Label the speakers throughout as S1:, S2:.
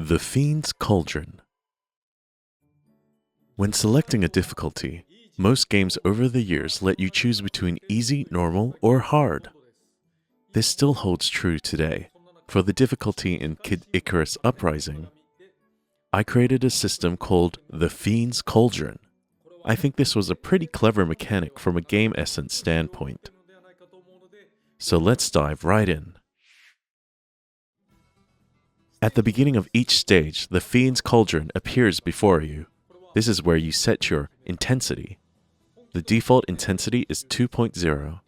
S1: The Fiend's Cauldron. When selecting a difficulty, most games over the years let you choose between easy, normal, or hard. This still holds true today. For the difficulty in Kid Icarus Uprising, I created a system called the Fiend's Cauldron. I think this was a pretty clever mechanic from a game essence standpoint. So let's dive right in. At the beginning of each stage, the Fiend's Cauldron appears before you. This is where you set your intensity. The default intensity is 2.0.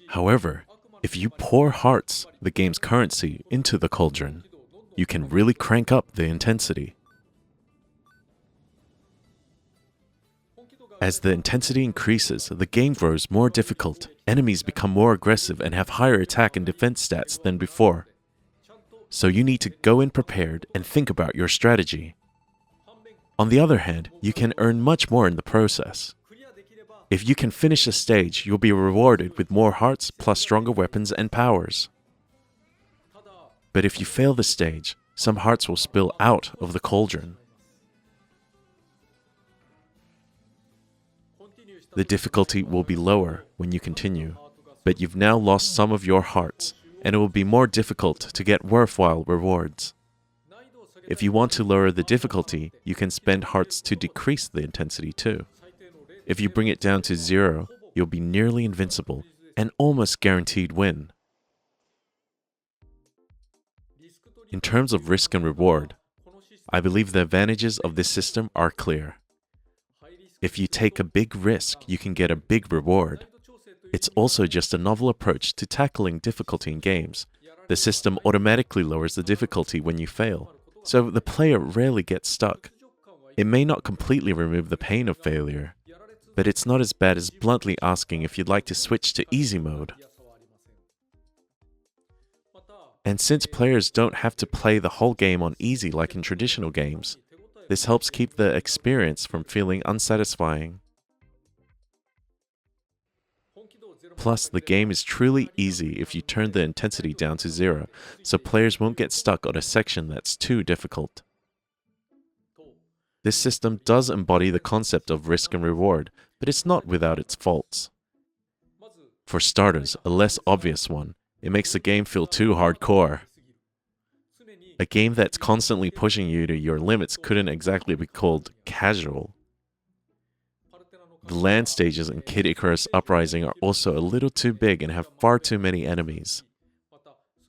S1: However, if you pour hearts, the game's currency, into the cauldron, you can really crank up the intensity. As the intensity increases, the game grows more difficult. Enemies become more aggressive and have higher attack and defense stats than before. So you need to go in prepared and think about your strategy. On the other hand, you can earn much more in the process. If you can finish a stage, you'll be rewarded with more hearts plus stronger weapons and powers. But if you fail the stage, some hearts will spill out of the cauldron. The difficulty will be lower when you continue, but you've now lost some of your hearts, and it will be more difficult to get worthwhile rewards. If you want to lower the difficulty, you can spend hearts to decrease the intensity too. If you bring it down to 0, you'll be nearly invincible and almost guaranteed win. In terms of risk and reward, I believe the advantages of this system are clear. If you take a big risk, you can get a big reward. It's also just a novel approach to tackling difficulty in games. The system automatically lowers the difficulty when you fail, so the player rarely gets stuck. It may not completely remove the pain of failure, but it's not as bad as bluntly asking if you'd like to switch to easy mode. And since players don't have to play the whole game on easy like in traditional games, this helps keep the experience from feeling unsatisfying. Plus, the game is truly easy if you turn the intensity down to 0, so players won't get stuck on a section that's too difficult. This system does embody the concept of risk and reward, but it's not without its faults. For starters, a less obvious one, it makes the game feel too hardcore. A game that's constantly pushing you to your limits couldn't exactly be called casual. The land stages in Kid Icarus Uprising are also a little too big and have far too many enemies.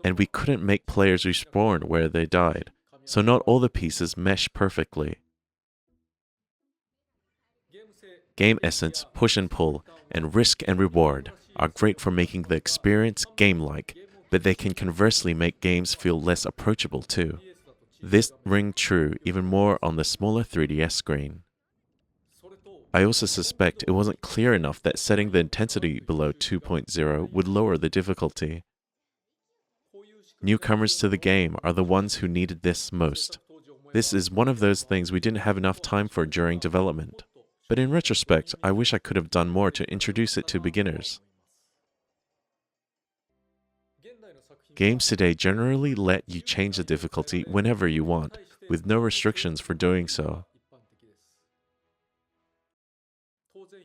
S1: And we couldn't make players respawn where they died, so not all the pieces mesh perfectly. Game essence, push and pull, and risk and reward are great for making the experience game-like, but they can conversely make games feel less approachable too. This rings true even more on the smaller 3DS screen. I also suspect it wasn't clear enough that setting the intensity below 2.0 would lower the difficulty. Newcomers to the game are the ones who needed this most. This is one of those things we didn't have enough time for during development. But in retrospect, I wish I could have done more to introduce it to beginners. Games today generally let you change the difficulty whenever you want, with no restrictions for doing so.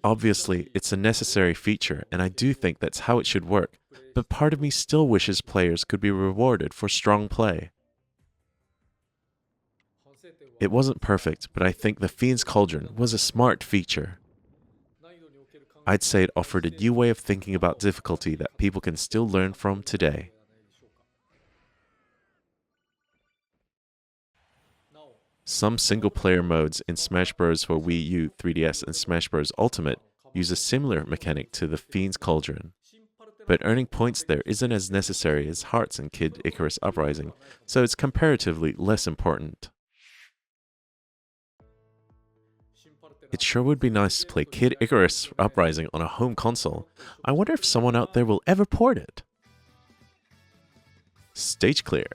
S1: Obviously, it's a necessary feature, and I do think that's how it should work, but part of me still wishes players could be rewarded for strong play. It wasn't perfect, but I think the Fiend's Cauldron was a smart feature. I'd say it offered a new way of thinking about difficulty that people can still learn from today. Some single-player modes in Smash Bros. For Wii U, 3DS, and Smash Bros. Ultimate use a similar mechanic to the Fiend's Cauldron. But earning points there isn't as necessary as hearts in Kid Icarus Uprising, so it's comparatively less important. It sure would be nice to play Kid Icarus Uprising on a home console. I wonder if someone out there will ever port it. Stage clear.